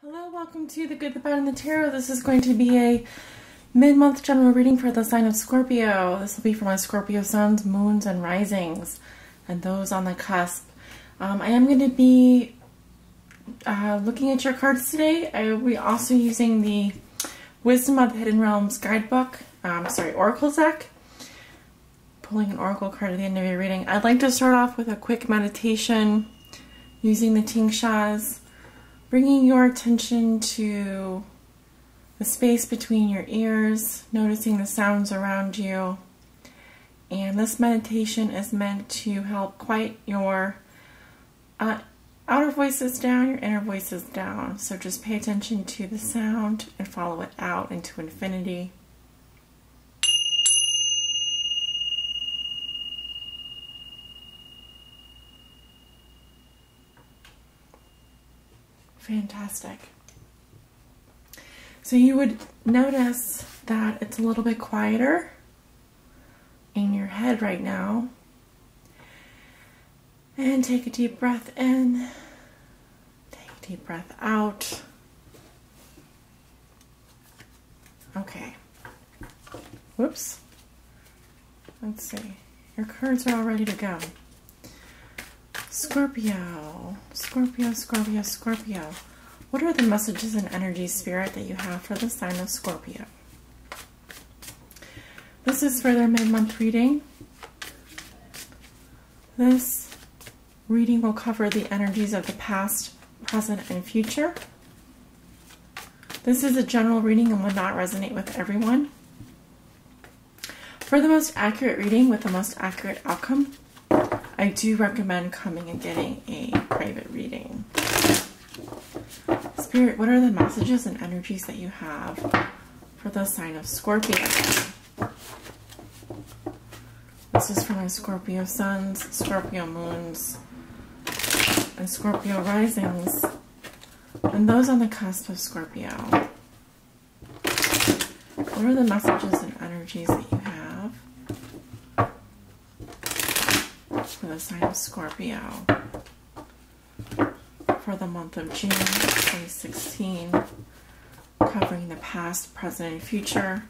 Hello, welcome to The Good, the Bad, and the Tarot. This is going to be a mid-month general reading for the sign of Scorpio. This will be for my Scorpio suns, moons, and risings, and those on the cusp. I am going to be looking at your cards today. I will be also using the Wisdom of the Hidden Realms guidebook, Oracle deck. Pulling an Oracle card at the end of your reading. I'd like to start off with a quick meditation using the Tingshas, bringing your attention to the space between your ears, noticing the sounds around you. And this meditation is meant to help quiet your outer voices down, your inner voices down. So just pay attention to the sound and follow it out into infinity. Fantastic. So you would notice that it's a little bit quieter in your head right now. And take a deep breath in. Take a deep breath out. Okay. Whoops. Let's see. Your cards are all ready to go. Scorpio, Scorpio, Scorpio, Scorpio. What are the messages and energy, spirit, that you have for the sign of Scorpio? This is for their mid-month reading. This reading will cover the energies of the past, present, and future. This is a general reading and will not resonate with everyone. For the most accurate reading with the most accurate outcome, I do recommend coming and getting a private reading. Spirit, what are the messages and energies that you have for the sign of Scorpio? This is for my Scorpio suns, Scorpio moons, and Scorpio risings, and those on the cusp of Scorpio. What are the messages and energies that you have for the sign of Scorpio for the month of June 2016, covering the past, present, and future,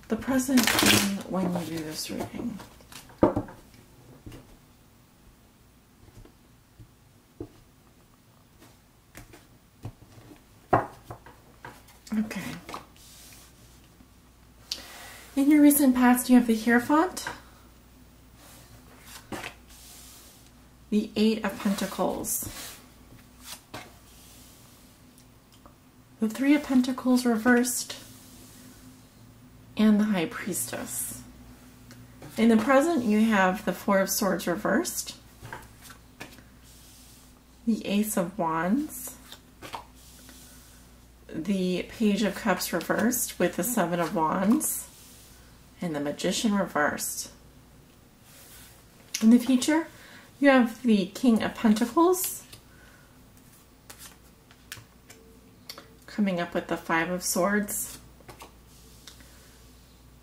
the present being when you do this reading. Okay. In your recent past, you have the Hierophant, the Eight of Pentacles, the Three of Pentacles reversed, and the High Priestess. In the present, you have the Four of Swords reversed, the Ace of Wands, the Page of Cups reversed with the Seven of Wands, and the Magician reversed. In the future, you have the King of Pentacles coming up with the Five of Swords,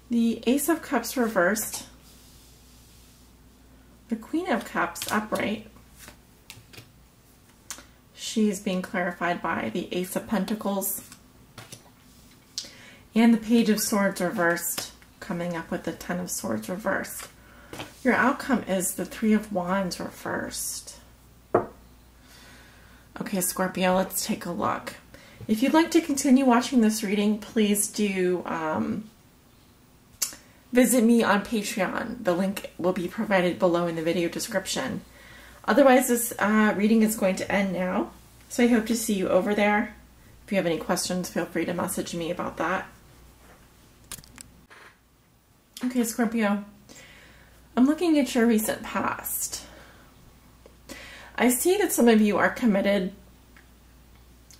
the Ace of Cups reversed, the Queen of Cups upright. She is being clarified by the Ace of Pentacles, and the Page of Swords reversed, coming up with the Ten of Swords reversed. Your outcome is the Three of Wands reversed. Okay, Scorpio, let's take a look. If you'd like to continue watching this reading, please do visit me on Patreon. The link will be provided below in the video description. Otherwise, this reading is going to end now, so I hope to see you over there. If you have any questions, feel free to message me about that. Okay, Scorpio. I'm looking at your recent past. I see that some of you are committed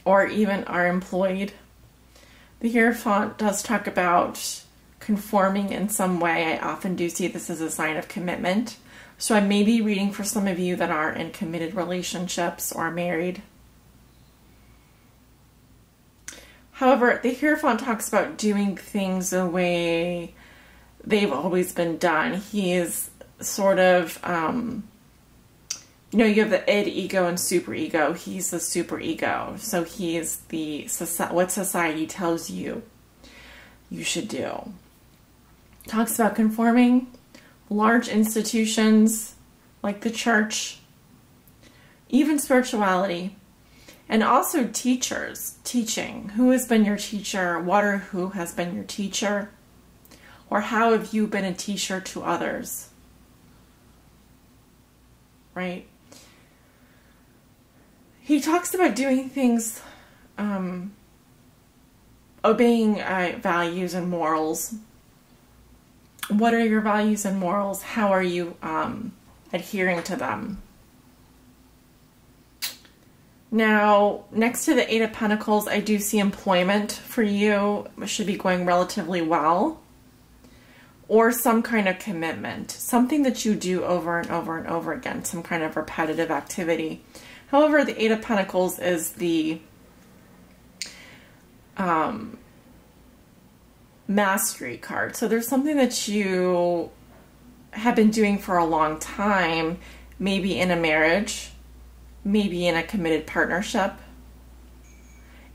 or even are employed. The Hierophant does talk about conforming in some way. I often do see this as a sign of commitment. So I may be reading for some of you that are in committed relationships or married. However, the Hierophant talks about doing things the way they've always been done. He is sort of you know, you have the id, ego, and super ego. He's the super ego. So he's what society tells you you should do. Talks about conforming, large institutions like the church, even spirituality, and also teachers, teaching. Who has been your teacher? What or who has been your teacher? Or how have you been a teacher to others? Right? He talks about doing things, obeying values and morals. What are your values and morals? How are you adhering to them? Now, next to the Eight of Pentacles, I do see employment for you. It should be going relatively well. Or some kind of commitment. Something that you do over and over and over again. Some kind of repetitive activity. However, the Eight of Pentacles is the mastery card. So there's something that you have been doing for a long time, maybe in a marriage, maybe in a committed partnership,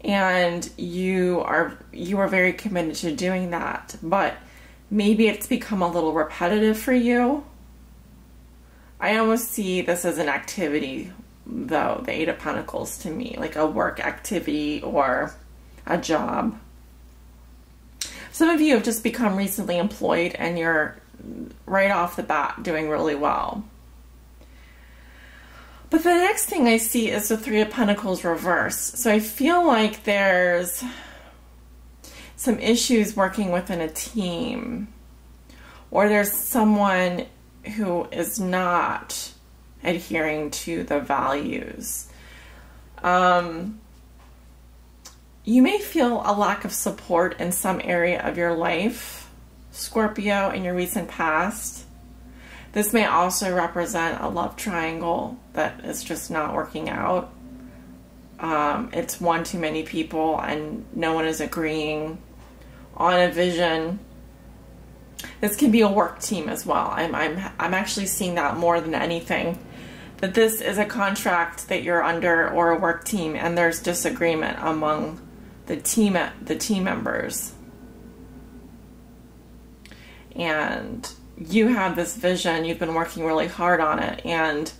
and you are very committed to doing that, but maybe it's become a little repetitive for you. I almost see this as an activity, though, the Eight of Pentacles to me, like a work activity or a job. Some of you have just become recently employed and you're right off the bat doing really well. But the next thing I see is the Three of Pentacles reversed. So I feel like there's some issues working within a team, or there's someone who is not adhering to the values. You may feel a lack of support in some area of your life, Scorpio, in your recent past. This may also represent a love triangle that is just not working out. It's one too many people and no one is agreeing on a vision. This can be a work team as well. I'm actually seeing that more than anything. That this is a contract that you're under or a work team and there's disagreement among the team members. And you have this vision, you've been working really hard on it, and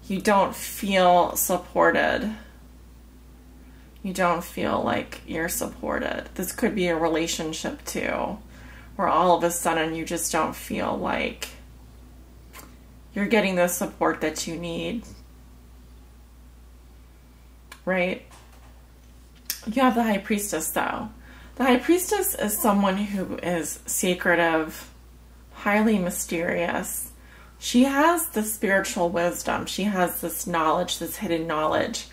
you don't feel supported. You don't feel like you're supported. This could be a relationship too, where all of a sudden you just don't feel like you're getting the support that you need. Right? You have the High Priestess though. The High Priestess is someone who is secretive, highly mysterious. She has the spiritual wisdom. She has this knowledge, this hidden knowledge.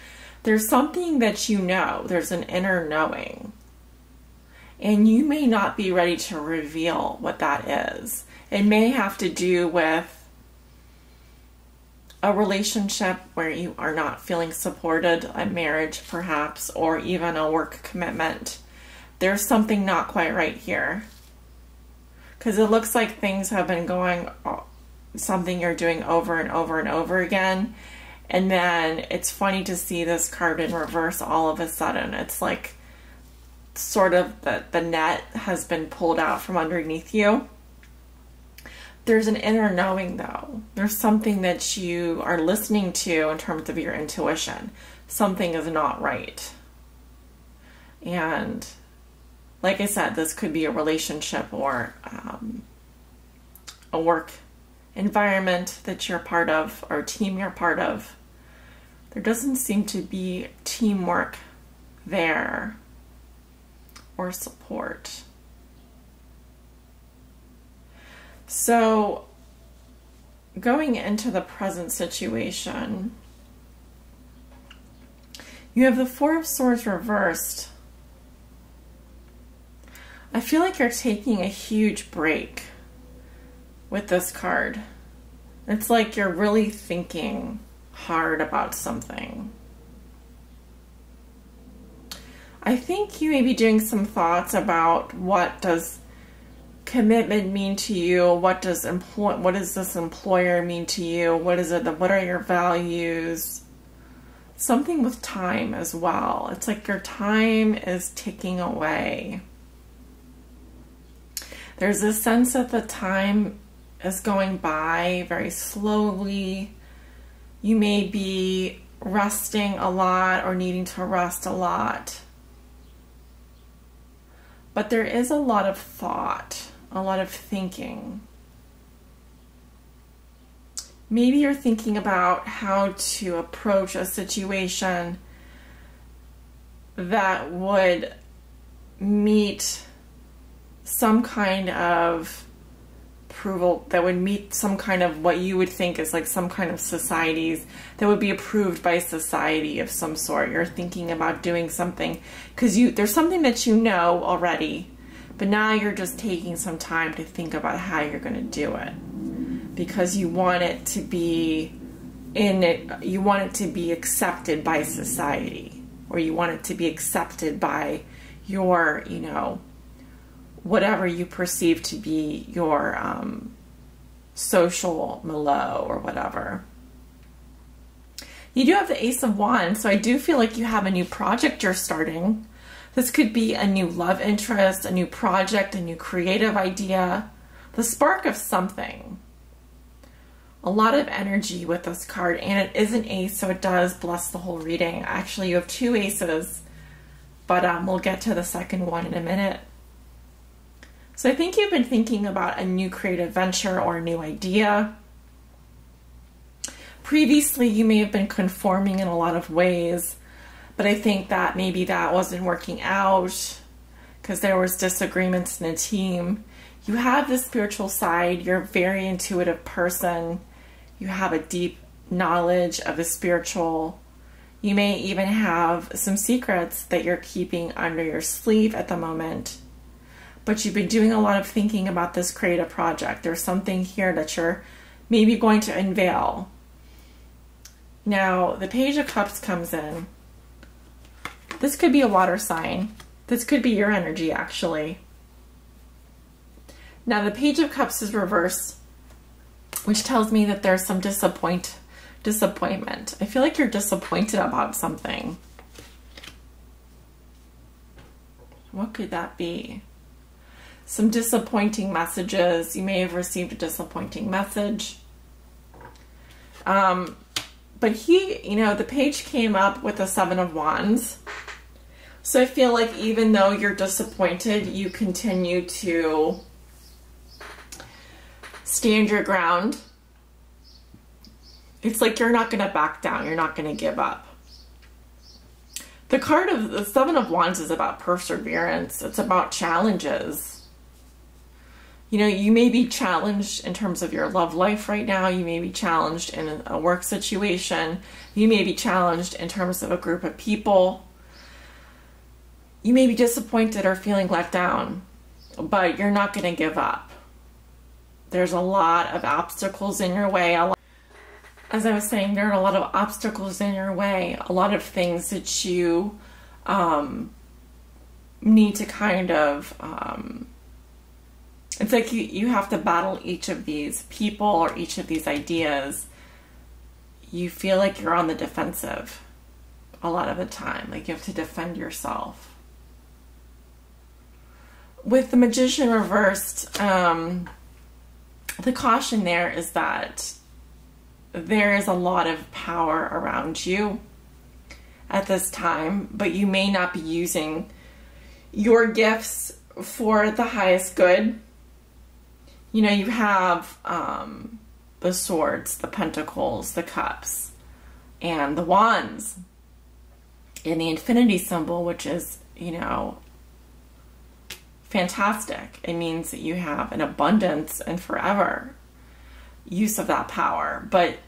There's something that you know. There's an inner knowing. And you may not be ready to reveal what that is. It may have to do with a relationship where you are not feeling supported, a marriage perhaps, or even a work commitment. There's something not quite right here. Because it looks like things have been going, something you're doing over and over and over again. And then it's funny to see this card in reverse all of a sudden. It's like sort of the net has been pulled out from underneath you. There's an inner knowing though. There's something that you are listening to in terms of your intuition. Something is not right. And like I said, this could be a relationship or a work environment that you're part of or a team you're part of. There doesn't seem to be teamwork there or support. So going into the present situation, you have the Four of Swords reversed. I feel like you're taking a huge break with this card. It's like you're really thinking hard about something. I think you may be doing some thoughts about what does commitment mean to you? What does this employer mean to you? What are your values? Something with time as well. It's like your time is ticking away. There's a sense that the time is going by very slowly. You may be resting a lot or needing to rest a lot. But there is a lot of thought, a lot of thinking. Maybe you're thinking about how to approach a situation that would meet some kind of approval, that would meet some kind of what you would think is like some kind of societies that would be approved by society of some sort. You're thinking about doing something because there's something that you know already, but now you're just taking some time to think about how you're going to do it because you want it to be you want it to be accepted by society, or you want it to be accepted by your, whatever you perceive to be your social milieu or whatever. You do have the Ace of Wands, so I do feel like you have a new project you're starting. This could be a new love interest, a new project, a new creative idea, the spark of something. A lot of energy with this card, and it is an ace, so it does bless the whole reading. Actually, you have two aces, but we'll get to the second one in a minute. So I think you've been thinking about a new creative venture or a new idea. Previously, you may have been conforming in a lot of ways, but I think that maybe that wasn't working out because there was disagreements in a team. You have the spiritual side. You're a very intuitive person. You have a deep knowledge of the spiritual. You may even have some secrets that you're keeping under your sleeve at the moment. But you've been doing a lot of thinking about this creative project. There's something here that you're maybe going to unveil. Now, the Page of Cups comes in. This could be a water sign. This could be your energy, actually. Now, the Page of Cups is reversed, which tells me that there's some disappointment. I feel like you're disappointed about something. What could that be? Some disappointing messages. You may have received a disappointing message. But the page came up with the Seven of Wands. So I feel like even though you're disappointed, you continue to stand your ground. It's like you're not going to back down. You're not going to give up. The card of the Seven of Wands is about perseverance. It's about challenges. You may be challenged in terms of your love life right now. You may be challenged in a work situation. You may be challenged in terms of a group of people. You may be disappointed or feeling let down, but you're not going to give up. There's a lot of obstacles in your way. As I was saying, there are a lot of obstacles in your way, a lot of things that you need to kind of, it's like you have to battle each of these people or each of these ideas. You feel like you're on the defensive a lot of the time, like you have to defend yourself. With the Magician reversed, the caution there is that there is a lot of power around you at this time, but you may not be using your gifts for the highest good. You have the swords, the pentacles, the cups, and the wands, and the infinity symbol, which is, fantastic. It means that you have an abundance and forever use of that power, but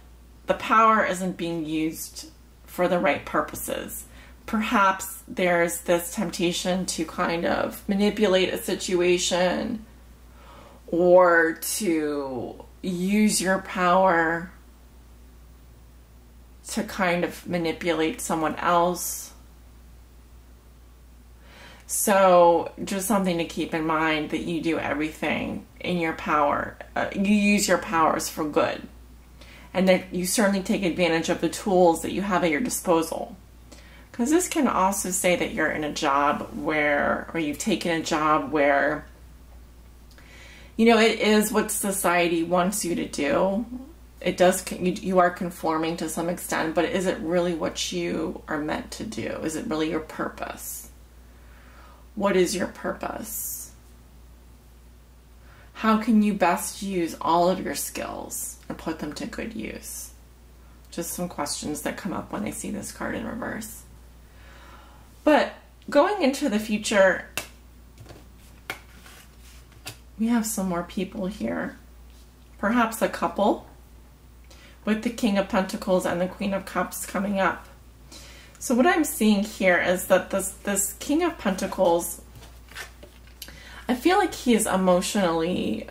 the power isn't being used for the right purposes. Perhaps there's this temptation to kind of manipulate a situation or to use your power to kind of manipulate someone else. So just something to keep in mind, that you do everything in your power. You use your powers for good. And that you certainly take advantage of the tools that you have at your disposal. Because this can also say that you're in a job where, or you've taken a job where, you know, it is what society wants you to do. It does, you are conforming to some extent, but is it really what you are meant to do? Is it really your purpose? What is your purpose? How can you best use all of your skills and put them to good use? Just some questions that come up when I see this card in reverse. But going into the future, we have some more people here. Perhaps a couple, with the King of Pentacles and the Queen of Cups coming up. So what I'm seeing here is that this King of Pentacles, I feel like he is emotionally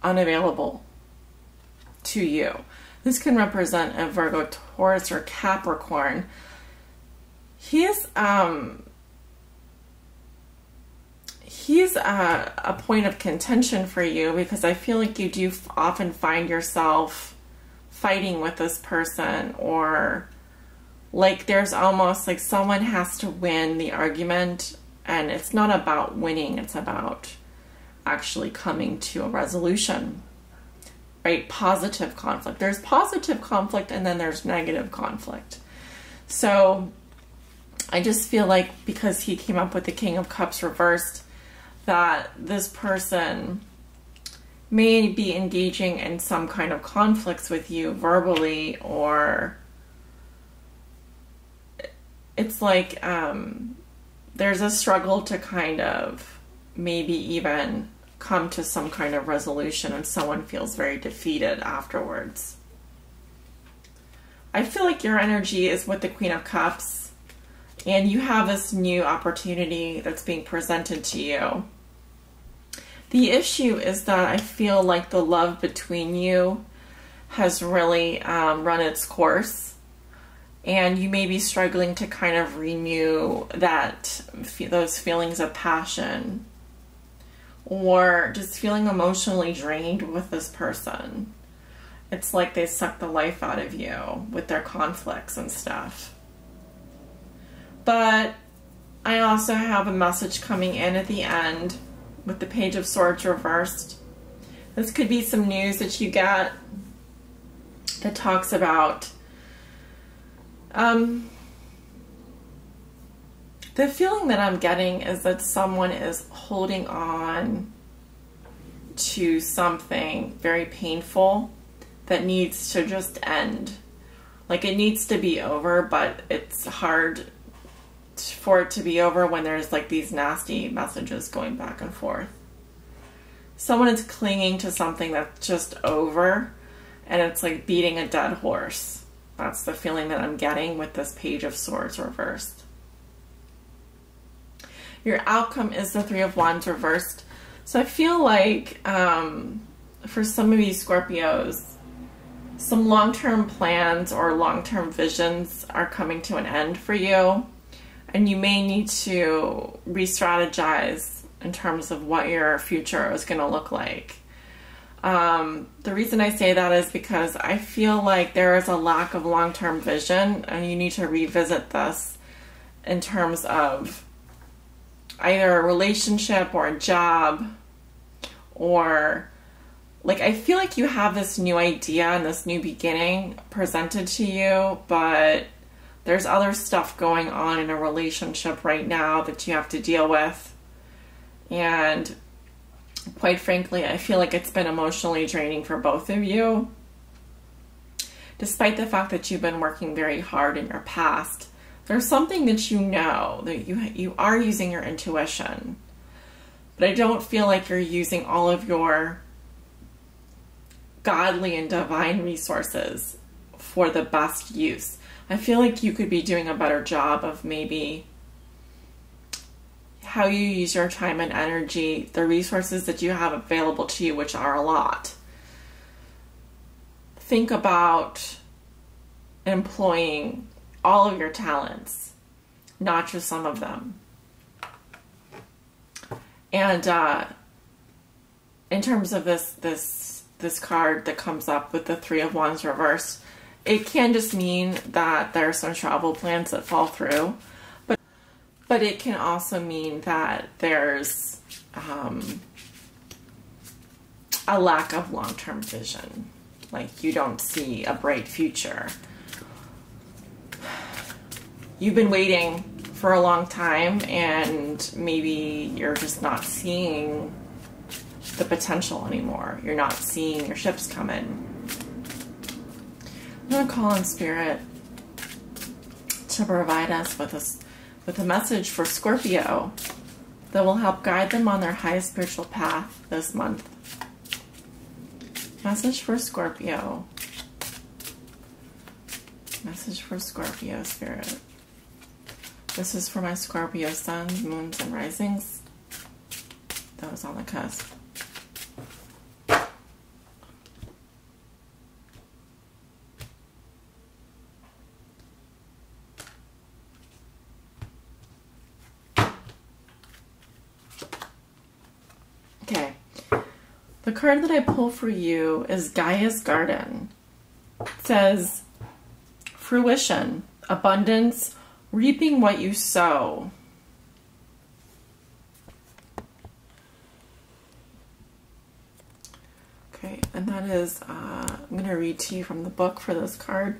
unavailable to you. This can represent a Virgo, Taurus, or Capricorn. He's a point of contention for you, because I feel like you do often find yourself fighting with this person, or like there's almost like someone has to win the argument, and it's not about winning, it's about actually coming to a resolution, right? Positive conflict. There's positive conflict, and then there's negative conflict. So I just feel like because he came up with the King of Cups reversed, that this person may be engaging in some kind of conflicts with you verbally, or it's like there's a struggle to kind of maybe even come to some kind of resolution, and someone feels very defeated afterwards. I feel like your energy is with the Queen of Cups, and you have this new opportunity that's being presented to you. The issue is that I feel like the love between you has really run its course, and you may be struggling to kind of renew those feelings of passion, or just feeling emotionally drained with this person. It's like they suck the life out of you with their conflicts and stuff. But I also have a message coming in at the end with the Page of Swords reversed. This could be some news that you get that talks about the feeling that I'm getting is that someone is holding on to something very painful that needs to just end. Like, it needs to be over, but it's hard for it to be over when there's like these nasty messages going back and forth. Someone is clinging to something that's just over, and it's like beating a dead horse. That's the feeling that I'm getting with this Page of Swords reversed. Your outcome is the Three of Wands reversed. So I feel like for some of you Scorpios, some long-term plans or long-term visions are coming to an end for you. And you may need to re-strategize in terms of what your future is going to look like. The reason I say that is because I feel like there is a lack of long-term vision, and you need to revisit this in terms of either a relationship or a job, or like I feel like you have this new idea and this new beginning presented to you, but there's other stuff going on in a relationship right now that you have to deal with. And quite frankly, I feel like it's been emotionally draining for both of you. Despite the fact that you've been working very hard in your past, there's something that you know, that you are using your intuition. But I don't feel like you're using all of your godly and divine resources for the best use. I feel like you could be doing a better job of maybe how you use your time and energy, the resources that you have available to you, which are a lot. Think about employing all of your talents not just some of them. And in terms of this card that comes up with the Three of Wands reversed, it can just mean that there are some travel plans that fall through, but it can also mean that there's a lack of long-term vision. Like you don't see a bright future. You've been waiting for a long time and maybe you're just not seeing the potential anymore. You're not seeing your ships come in. I'm going to call on Spirit to provide us with a message for Scorpio that will help guide them on their highest spiritual path this month. Message for Scorpio. Message for Scorpio, Spirit. This is for my Scorpio suns, moons, and risings. Those on the cusp. Okay. The card that I pull for you is Gaia's Garden. It says, fruition, abundance, reaping what you sow. Okay, and that is, I'm going to read to you from the book for this card.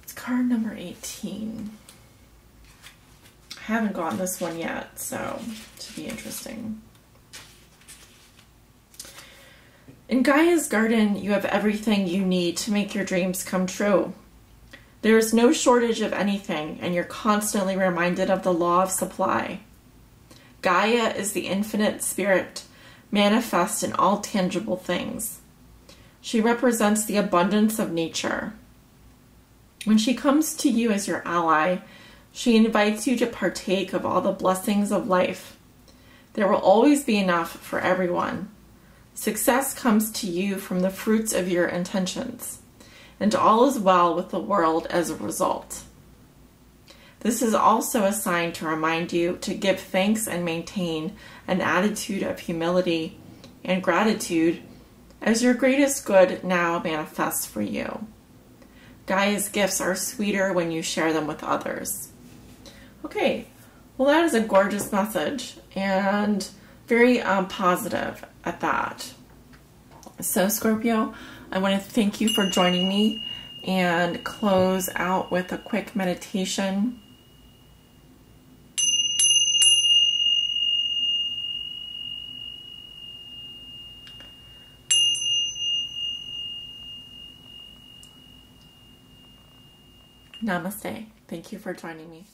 It's card number 18. I haven't gotten this one yet, so it should be interesting. In Gaia's Garden, you have everything you need to make your dreams come true. There is no shortage of anything, and you're constantly reminded of the law of supply. Gaia is the infinite spirit, manifest in all tangible things. She represents the abundance of nature. When she comes to you as your ally, she invites you to partake of all the blessings of life. There will always be enough for everyone. Success comes to you from the fruits of your intentions, and all is well with the world as a result. This is also a sign to remind you to give thanks and maintain an attitude of humility and gratitude as your greatest good now manifests for you. Gaia's gifts are sweeter when you share them with others. Okay, well that is a gorgeous message and very positive at that. So Scorpio, I want to thank you for joining me and close out with a quick meditation. Namaste. Thank you for joining me.